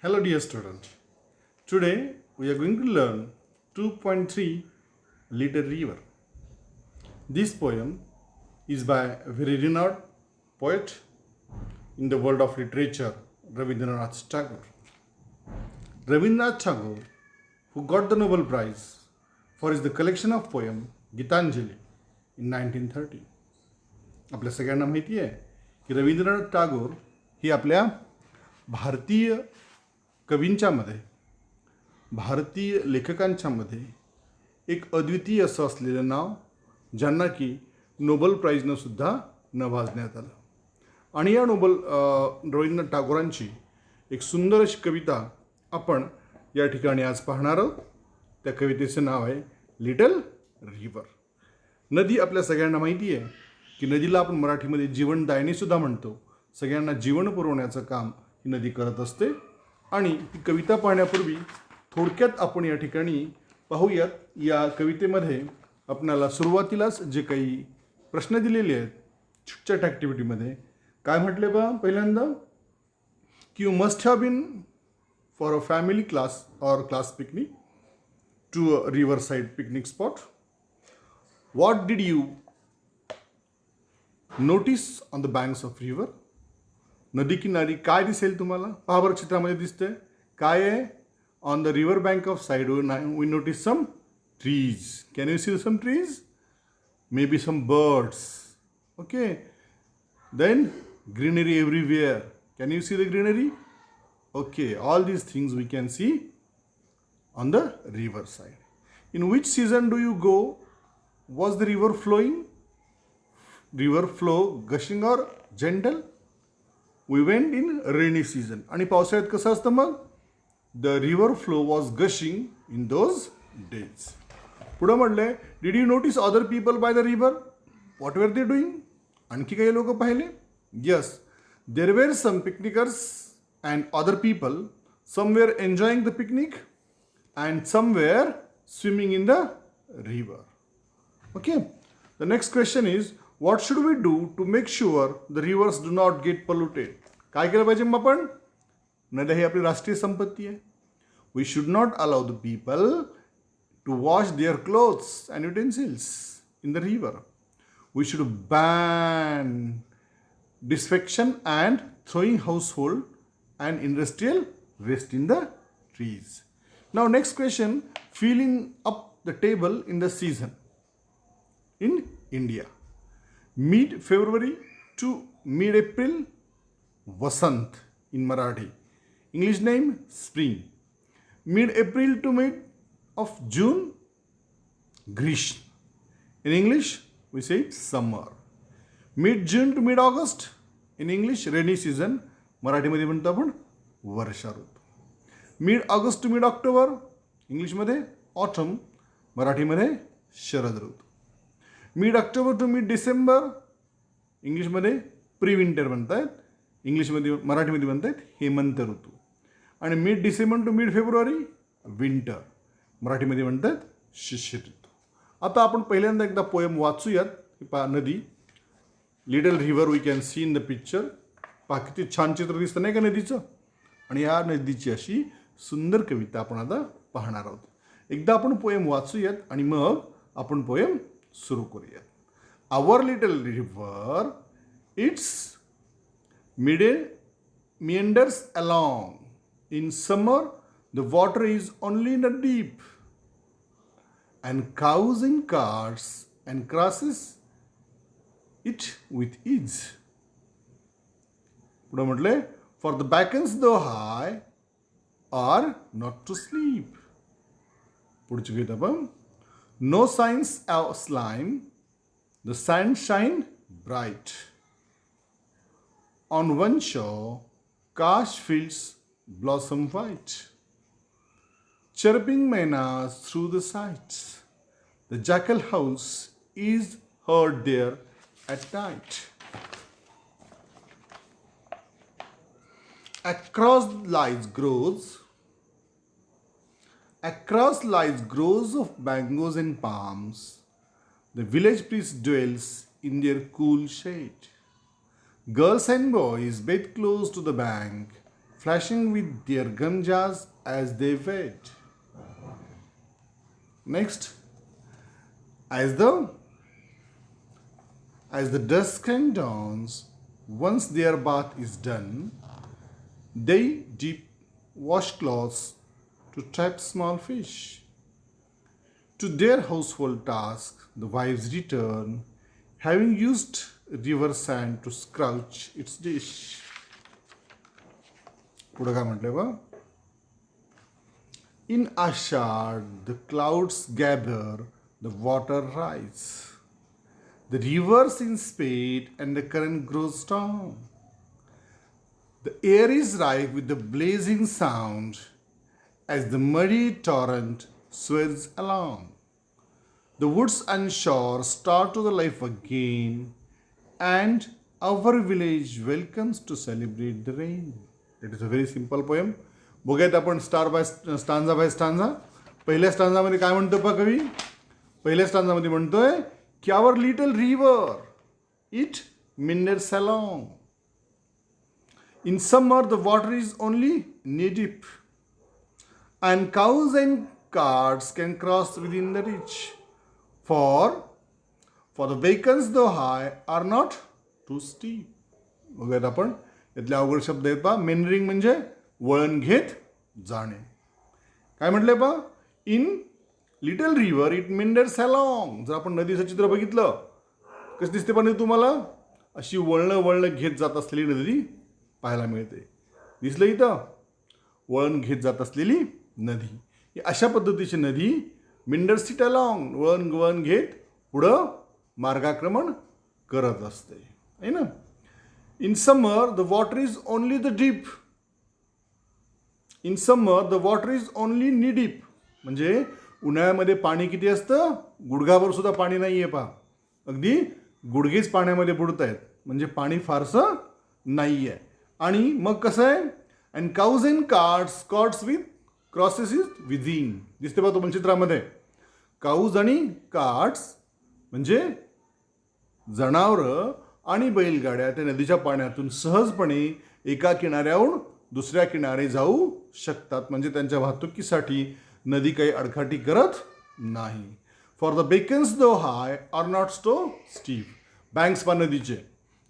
Hello, dear student. Today we are going to learn 2.3 Little River. This poem is by a very renowned poet in the world of literature, Rabindranath Tagore. Rabindranath Tagore, who got the Nobel Prize for his the collection of poem Gitanjali in 1930. आपल्या सगळ्यांना माहिती आहे की रवींद्रनाथ टागोर ही आपल्या भारतीय कवींच्यामध्ये भारतीय लेखकांच्यामध्ये एक अद्वितीय असं असलेलं नाव ज्यांना की नोबल प्राईजनं सुद्धा नवाजण्यात आलं. आणि या रवींद्रनाथ टागोरांची एक सुंदर अशी कविता आपण या ठिकाणी आज पाहणार आहोत. त्या कवितेचं नाव आहे लिटल रिव्हर. नदी आपल्या सगळ्यांना माहिती आहे की नदीला आपण मराठीमध्ये जीवनदायिनी सुद्धा म्हणतो. सगळ्यांना जीवन पुरवण्याचं काम ही नदी करत असते. आणि ही कविता पाहण्यापूर्वी थोडक्यात आपण या ठिकाणी पाहूयात. या कवितेमध्ये आपणाला सुरुवातीलाच जे काही प्रश्न दिलेले आहेत छोट्या ॲक्टिव्हिटीमध्ये काय म्हटले बा पहिल्यांदा की you must have been for a family class or class picnic to a river side picnic spot. What did you notice on the banks of river. नदी किनारी काय दिसेल तुम्हाला. पहा बरं चित्रामध्ये दिसते काय आहे. On the river bank of side we notice some trees. Can you see some trees. Maybe some birds. Okay. Then greenery everywhere. Can you see the greenery. Okay. All these things we can see on the river side. In which season do you go. Was the river flowing. River flow gushing or gentle. We went in rainy season. आणि पावसाळ्यात कसं असतं मग. The river flow was gushing in those days. पुढं म्हटलंय did you notice other people by the river. What were they doing. आणखी काही लोक पाहिले. Yes there were some picnickers and other people. Some were enjoying the picnic and some were swimming in the river. Okay. The next question is what should we do to make sure the rivers do not get polluted. काय केलं पाहिजे मग आपण. नद्या ही आपली राष्ट्रीय संपत्ती आहे. We should not allow the people to wash their clothes and utensils in the river. We should ban disinfection and throwing household and industrial waste in the trees. Now next question, filling up the table in the season in India. Mid February to mid April, Vasant in Marathi. English name spring. Mid April to mid of June, Grishma. In English we say summer. Mid June to mid August, in English rainy season. मराठीमध्ये म्हणतो आपण वर्षा ऋतू. Mid August to mid October, इंग्लिशमध्ये autumn, मराठीमध्ये शरद ऋतू. Mid October to mid December, इंग्लिशमध्ये pre winter म्हणतायत, इंग्लिशमध्ये मराठीमध्ये म्हणतायत हेमंत ऋतू. आणि mid December to mid February winter, मराठीमध्ये म्हणतात शिशिर ऋतू. आता आपण पहिल्यांदा एकदा पोएम वाचूयात. पहा नदी little river we can see in the picture. पहा किती छान चित्र दिसतं नाही का नदीचं. आणि या नदीची अशी सुंदर कविता आपण आता पाहणार आहोत. एकदा आपण पोएम वाचूयात आणि मग आपण पोएम सुरू करूयात. Our little river it's meanders along. In summer the water is only in the deep and cows in carts and crosses it with ease. पुढे म्हटले for the beacons though high are not to sleep. पुढची कविता पण no signs of slime, the sand shine bright. On one shore, cash fields blossom white. Chirping menas through the sights. The jackal house is heard there at night. Across lies groves of mangoes and palms. The village priest dwells in their cool shade. Girls and boys bathe close to the bank, flashing with their ganjas as they wait. Next, as the dusk and dawns, once their bath is done, they dip washcloths to trap small fish. To their household tasks, the wives return, having used river sand to squelch its dish. पुढं काय म्हटलंय बा? In Ashad, the clouds gather, the water rise. The rivers in spate and the current grows strong. The air is rife with the blazing sound as the muddy torrent swirls along. The woods and shore start to the life again, and our village welcomes to celebrate the rain. It is a very simple poem. बघूयात आपण stanza bye stanza. पहिल्या स्टांजामध्ये काय म्हणतो पा कवी? पहिल्या स्टांजामध्ये म्हणतोय की our little river it meanders along. In summer, the water is only knee deep, and cows and carts can cross within the reach. For the beacons, though high, are not too steep. बघूयात आपण यातले अवघड शब्द आहेत पा. Meandering म्हणजे वळण घेत जाणे. काय म्हटलंय पा? In little river it meanders along. जर आपण नदीचं चित्र बघितलं, कसं दिसते पण तुम्हाला? अशी वळणं घेत जात असलेली नदी पाहायला मिळते. दिसलं इथं? वळण घेत जात असलेली नदी. अशा पद्धतीची नदी मिंडर्स इट अलॉंग, वळण घेत पुढं मार्गाक्रमण करत असते, आहे ना. In summer the water is only the deep. In summer the water is only नी डीप. म्हणजे उन्हाळ्यामध्ये पाणी किती असतं? गुडघाभर सुद्धा पाणी नाही आहे पहा. अगदी गुडघेच पाण्यामध्ये बुडत आहेत. म्हणजे पाणी फारसं नाही आहे. आणि मग कसं आहे? And cows and carts with crosses is within. दिसते बा तुम्हाला चित्रामध्ये? काऊज आणि कार्ट्स म्हणजे जनावरं आणि बैलगाड्या त्या नदीच्या पाण्यातून सहजपणे एका किनाऱ्याहून दुसऱ्या किनारे जाऊ शकतात. म्हणजे त्यांच्या वाहतुकीसाठी नदी काही अडखाटी करत नाही. For the banks though high are not so steep. Banks पा नदीचे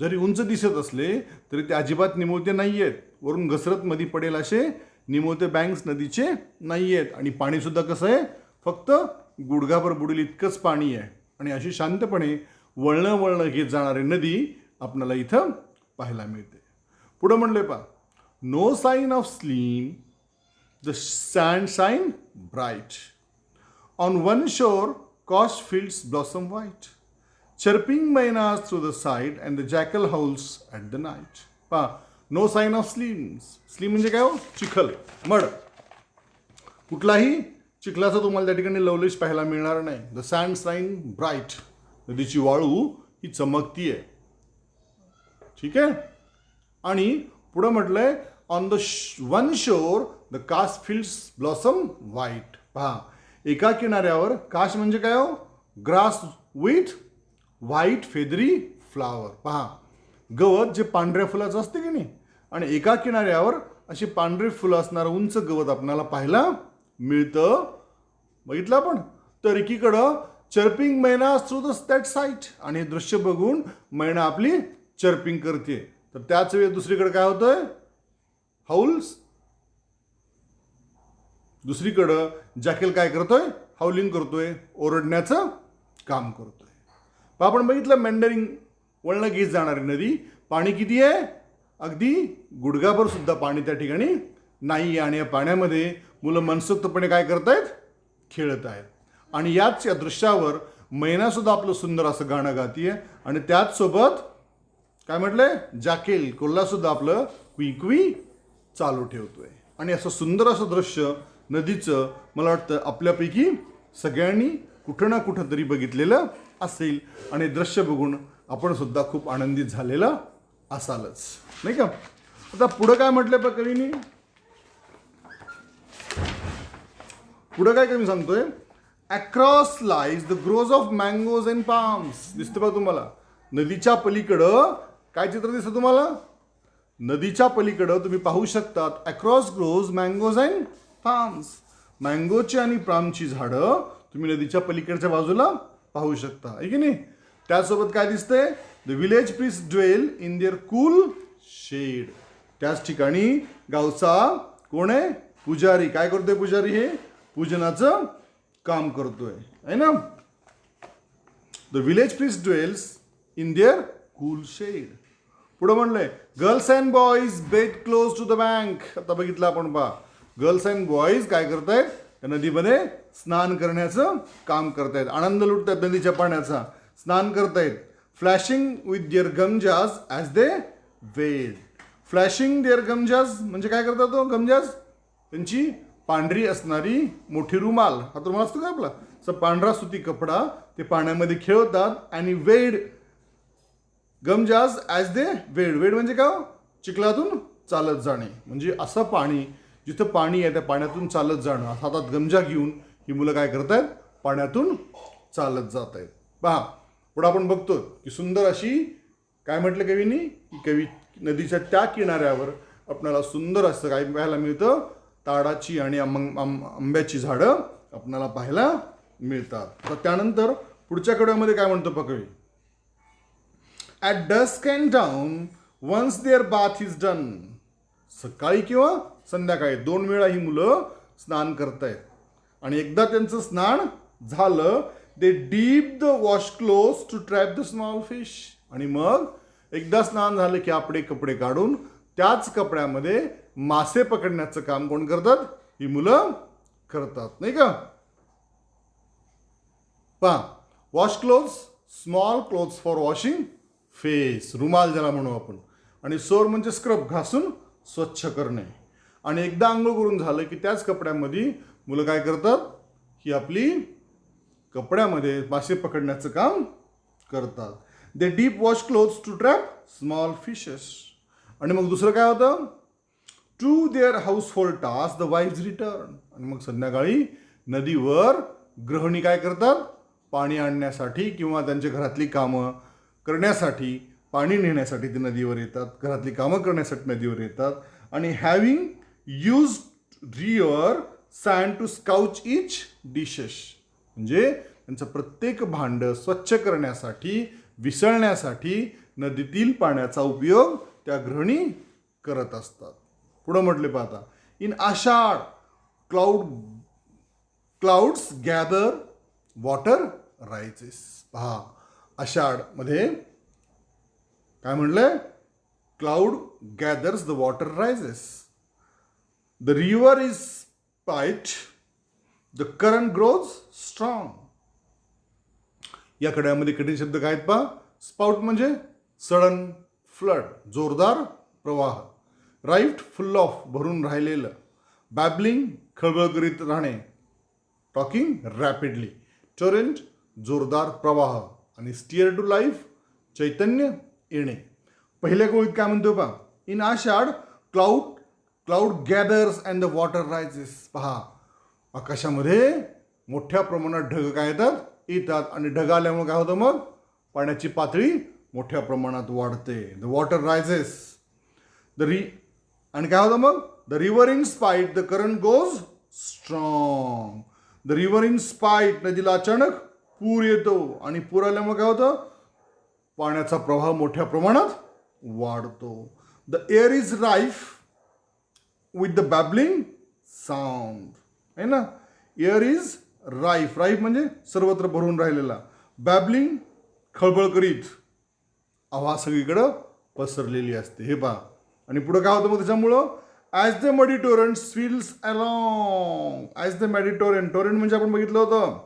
जरी उंच दिसत असले तरी ते अजिबात निमुळते नाही आहेत. वरून घसरत मध्ये पडेल असे निमुळते बँक्स नदीचे नाही आहेत. आणि पाणीसुद्धा कसं आहे? फक्त गुडघाभर बुडेल इतकंच पाणी आहे. आणि अशी शांतपणे वळणं घेत जाणारी नदी आपल्याला इथं पाहायला मिळते. पुढं म्हणलंय पा, no sign of slime, the sand shine bright. On one shore kash fields blossom white. Chirping mynas through the side and the jackal howls at the night. पहा, नो साईन ऑफ स्लीम्स. स्लीम म्हणजे काय हो? चिखल, मड. कुठलाही चिखलाचा तुम्हाला त्या ठिकाणी लवलेश पाहायला मिळणार नाही. The sand shine bright. नदीची वाळू ही चमकती आहे. ठीक आहे. आणि पुढं म्हटलंय on the one shore the kash fields blossom white. पहा, एका किनाऱ्यावर काश म्हणजे काय हो? Grass with white feathery flower. पहा, गवत जे पांढऱ्या फुलाचं असते की नाही, आणि एका किनाऱ्यावर अशी पांढरी फुलं असणारं उंच गवत आपल्याला पाहायला मिळतं. बघितलं आपण? तर एकीकडं चर्पिंग मैना थ्रू द दॅट साईट. आणि हे दृश्य बघून मैना आपली चर्पिंग करते. तर त्याच वेळी दुसरीकडे काय होतंय? हाऊल्स. दुसरीकडं जॅकेल काय करतोय? हाऊलिंग करतोय, ओरडण्याचं काम करतोय. आपण बघितलं मेंडरिंग, वळणं घेत जाणारी नदी. पाणी किती आहे? अगदी गुडघाभर सुद्धा पाणी त्या ठिकाणी नाही. आणि या पाण्यामध्ये मुलं मनसोक्तपणे काय करतायत? खेळत आहेत. आणि या दृश्यावर मैना सुद्धा आपलं सुंदर असं गाणं गातीये. आणि त्याच सोबत काय म्हटलंय? जाकेल, कोल्हा सुद्धा आपलं क्वी चालू ठेवतोय. आणि असं सुंदर असं दृश्य नदीचं मला वाटतं आपल्यापैकी सगळ्यांनी कुठं ना कुठं तरी बघितलेलं असेल. आणि दृश्य बघून आपण सुद्धा खूप आनंदित झालेला असालच, नाही का? आता पुढं काय म्हटलंय बा कवीनी? पुढं काय कवी सांगतोय? Across lies the grows of mangoes and palms. दिसतं बा तुम्हाला? नदीच्या पलीकडं काय चित्र दिसतं तुम्हाला? नदीच्या पलीकडं तुम्ही पाहू शकतात across grows mangoes and palms. मँगोची आणि पामची झाडं तुम्ही नदीच्या पलीकडच्या बाजूला पाहू शकता, आहे की नाही. त्यासोबत काय दिसतंय, the village priest dwell in their cool shade. त्याच ठिकाणी गावचा कोण आहे, पुजारी. काय करतोय पुजारी, हे पूजनाचं काम करतोय, आहे ना. The village priest dwells in their cool shade. पुढे म्हणलंय girls and boys bathe close to the bank. आता बघितलं आपण, पहा गर्ल्स अँड बॉईज काय करतायत, त्या नदीमध्ये स्नान करण्याचं काम करतायत, आनंद लुटतायत नदीच्या पाण्याचा, स्नान करतायत. Flashing with their gamchas as they wade. Flashing there गमजाज म्हणजे काय करतात तो गमजाज, त्यांची पांढरी असणारी मोठी रुमाल, हा रुमाल असतो का आपला, असं पांढरा सुती कपडा, ते पाण्यामध्ये खेळतात. आणि वेड, गमजाज ॲज दे वेड. वेड म्हणजे काय, चिखलातून चालत जाणे. म्हणजे असं पाणी, जिथं पाणी आहे त्या पाण्यातून चालत जाणं. हातात गमजा घेऊन ही मुलं काय करतायत, पाण्यातून चालत जात आहेत. पहा पुढे आपण बघतो की सुंदर अशी, काय म्हटलं कवीनी, कवी नदीच्या त्या किनाऱ्यावर आपल्याला सुंदर असं काय पाहायला मिळतं, ताडाची आणि आंब्याची झाडं आपल्याला पाहायला मिळतात. तर त्यानंतर पुढच्या कडव्यामध्ये काय म्हणतो कवी, at dusk and dawn once there bath is done. सकाळी किंवा संध्याकाळी 2 वेळा ही मुलं स्नान करतायत. आणि एकदा त्यांचं स्नान झालं, they dip the wash cloths to trap the small fish. आणि मग एकदा स्नान झालं की आपले कपडे काढून त्याच कपड्यामध्ये मासे पकडण्याचं काम कोण करतात, ही मुलं करतात, नाही का. पहा wash close, small close for washing face, रुमाल ज्याला म्हणू आपण. आणि सोर म्हणजे स्क्रब, घासून स्वच्छ करणे. आणि एकदा आंघोळ करून झालं की त्याच कपड्यामध्ये मुलं काय करतात, ही आपली कपड्यामध्ये मासे पकडण्याचं काम करतात. They dip wash clothes to trap small fishes. आणि मग दुसरं काय होतं, to their household task the wives return. आणि मग संध्याकाळी नदीवर गृहिणी काय करतात, पाणी आणण्यासाठी किंवा त्यांच्या घरातली कामं करण्यासाठी, पाणी नेण्यासाठी ते नदीवर येतात, घरातली कामं करण्यासाठी नदीवर येतात. आणि having use river sand to scour each dishes. म्हणजे त्यांचं प्रत्येक भांडं स्वच्छ करण्यासाठी, विसळण्यासाठी नदीतील पाण्याचा उपयोग त्या गृहिणी करत असतात. पुढं म्हटले पाहता, in Ashadh clouds gather water rises. पहा आषाढ मध्ये काय म्हणलंय, cloud gathers the water rises. The river is spate, the current grows strong. या कड्यामध्ये कठीण शब्द काय आहेत पहा. स्पाउट म्हणजे सडन, फ्लड जोरदार प्रवाह, राईट फुल ऑफ भरून राहिलेलं, बॅबलिंग खळबळ करीत राहणे, टॉकिंग रॅपिडली, टोरेंट जोरदार प्रवाह, आणि स्टिअर टू लाईफ चैतन्य येणे. पहिल्या गोळीत काय म्हणतो पहा, in Ashadh cloud gathers and the water rises. पहा आकाशामध्ये मोठ्या प्रमाणात ढग काय येतात आणि ढग आल्यामुळे काय होतं, मग पाण्याची पातळी मोठ्या प्रमाणात वाढते. द वॉटर रायजेस आणि काय होतं मग, the river in spate the current goes strong. The river in spate, नदीला अचानक पूर येतो आणि पूर आल्यामुळे काय होतं, पाण्याचा प्रवाह मोठ्या प्रमाणात वाढतो. The air is rife with the babbling sound. आहे ना, एअर इज राईफ, राईफ म्हणजे सर्वत्र भरून राहिलेला, बॅबलिंग खळबळ करीत, आवाज सगळीकडं पसरलेली असते. हे पहा. आणि पुढे काय होतं मग त्याच्यामुळं, ॲज द मडी टोरंट स्विल्स अलॉंग. ॲज द मडी टोरंट, टोरंट म्हणजे आपण बघितलं होतं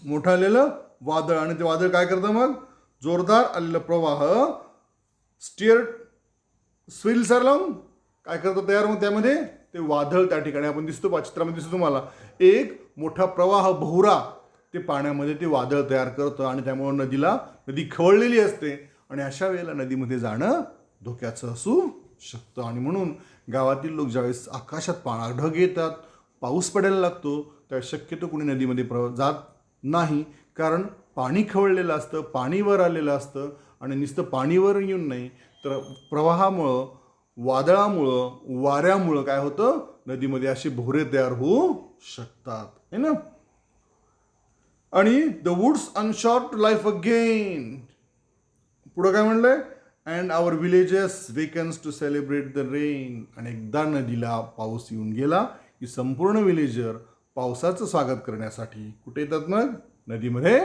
मोठं आलेलं वादळ, आणि ते वादळ काय करतं मग, जोरदार आलेलं प्रवाह, स्विल्स अलॉंग काय करतं तयार, मग त्यामध्ये ते वादळ त्या ठिकाणी आपण दिसतो, चित्रामध्ये दिसतो तुम्हाला, एक मोठा प्रवाह बहुरा ते पाण्यामध्ये ते वादळ तयार करतं. आणि त्यामुळे नदी खवळलेली असते आणि अशा वेळेला नदीमध्ये जाणं धोक्याचं असू शकतं. आणि म्हणून गावातील लोक ज्यावेळेस आकाशात ढग येतात, पाऊस पडायला लागतो, त्यावेळेस शक्यतो कुणी नदीमध्ये जात नाही, कारण पाणी खवळलेलं असतं, पाणी वर आलेलं असतं. आणि नुसतं पाणीवर येऊन नाही तर प्रवाहामुळं, वादळामुळं, वाऱ्यामुळं काय होतं, नदीमध्ये असे भोवरे तयार होऊ शकतात, है ना. आणि the woods in short to life again. पुढं काय म्हणलंय, and our villages wakens to celebrate the rain. आणि एकदा नदीला पाऊस येऊन गेला की संपूर्ण विलेजर पावसाचं स्वागत करण्यासाठी कुठे येतात, मग नदीमध्ये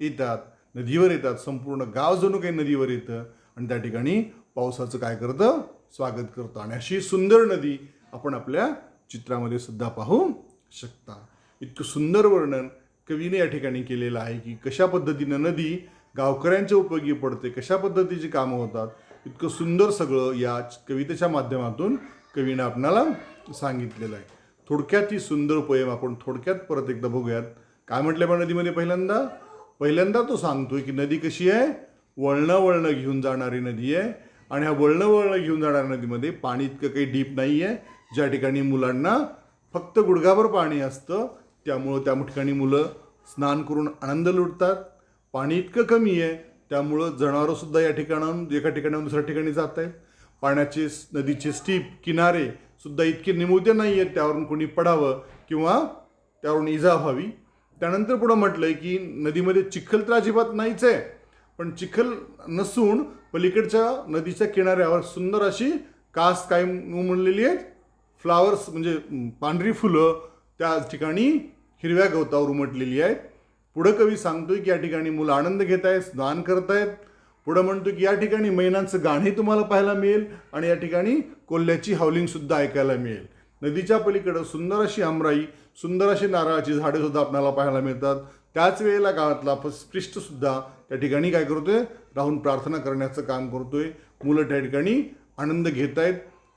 येतात, नदीवर येतात. संपूर्ण गाव जणू काही नदीवर येतं आणि त्या ठिकाणी पावसाचं काय करतं, स्वागत करतं. आणि अशी सुंदर नदी आपण आपल्या चित्रामध्ये सुद्धा पाहू शकता. इतकं सुंदर वर्णन कवीने या ठिकाणी केलेलं आहे की कशा पद्धतीनं नदी गावकऱ्यांच्या उपयोगी पडते, कशा पद्धतीची कामं होतात. इतकं सुंदर सगळं या कवितेच्या माध्यमातून कवीनं आपणाला सांगितलेलं आहे. थोडक्यात ही सुंदर पोएम आपण थोडक्यात परत एकदा बघूयात. काय म्हटलं बा नदीमध्ये, पहिल्यांदा तो सांगतोय की नदी कशी आहे, वळणं घेऊन जाणारी नदी आहे. आणि ह्या वळणं घेऊन जाणाऱ्या नदीमध्ये पाणी इतकं काही डीप नाही आहे. ज्या ठिकाणी मुलांना फक्त गुडघाभर पाणी असतं, त्यामुळं त्या ठिकाणी मुलं स्नान करून आनंद लुटतात. पाणी इतकं कमी आहे, त्यामुळं जनावरंसुद्धा या ठिकाणाहून एका ठिकाणाहून दुसऱ्या ठिकाणी जात आहेत. पाण्याचे नदीचे स्टीप किनारे सुद्धा इतके निमुळते नाही आहेत त्यावरून कोणी पडावं किंवा त्यावरून इजा व्हावी. त्यानंतर पुढं म्हटलंय की नदीमध्ये चिखल तर अजिबात नाहीच आहे, पण चिखल नसून पलीकडच्या नदीच्या किनाऱ्यावर सुंदर अशी कास काय उमललेली आहेत, फ्लावर्स म्हणजे पांढरी फुलं त्या ठिकाणी हिरव्या गवतावर उमटलेली आहेत. पुढं कवी सांगतोय की या ठिकाणी मुलं आनंद घेत आहेत, स्नान करत आहेत. पुढं म्हणतोय की या ठिकाणी मैनांचं गाणंही तुम्हाला पाहायला मिळेल आणि या ठिकाणी कोल्ह्याची हावलिंगसुद्धा ऐकायला मिळेल. नदीच्या पलीकडं सुंदर अशी आमराई, सुंदर अशी नारळाची झाडे सुद्धा आपल्याला पाहायला मिळतात. त्याच वेळेला गावातला पृष्ठसुद्धा त्या ठिकाणी काय करतोय, राहून प्रार्थना करण्याचं काम करतोय. मुलं त्या ठिकाणी आनंद घेत आहेत.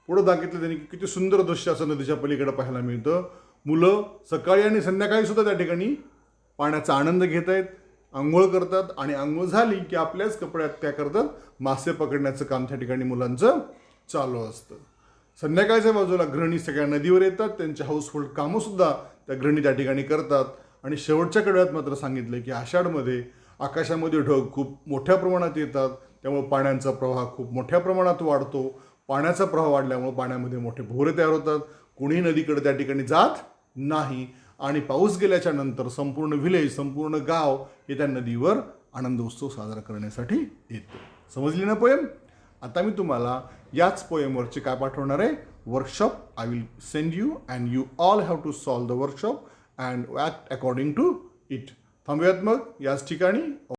पुढं दाखवलं त्यांनी की किती सुंदर दृश्य असं नदीच्या पलीकडे पाहायला मिळतं. मुलं सकाळी आणि संध्याकाळी सुद्धा त्या ठिकाणी पाण्याचा आनंद घेत आहेत, आंघोळ करतात. आणि आंघोळ झाली की आपल्याच कपड्यात त्या करतात, मासे पकडण्याचं काम त्या ठिकाणी मुलांचं चालू असतं. संध्याकाळच्या बाजूला गृहिणी सगळ्या नदीवर येतात, त्यांचे हाऊसहोल्ड कामंसुद्धा त्या गृहिणी त्या ठिकाणी करतात. आणि शेवटच्या कडव्यात मात्र सांगितलं की आषाढमध्ये आकाशामध्ये ढग खूप मोठ्या प्रमाणात येतात, त्यामुळे पाण्याचा प्रवाह खूप मोठ्या प्रमाणात वाढतो. पाण्याचा प्रवाह वाढल्यामुळे पाण्यामध्ये मोठे भोवरे तयार होतात. कोणी नदीकडे त्या ठिकाणी जात नाही. आणि पाऊस गेल्याच्या नंतर संपूर्ण विलेज, संपूर्ण गाव हे त्या नदीवर आनंद उत्सव साजरा करण्यासाठी येतो. समजली ना पोएम? आता मी तुम्हाला याच पोएमवरचे काय पाठवणार आहे, workshop. I will send you and you all have to solve the workshop and act according to it. थांबूयात मग याच ठिकाणी.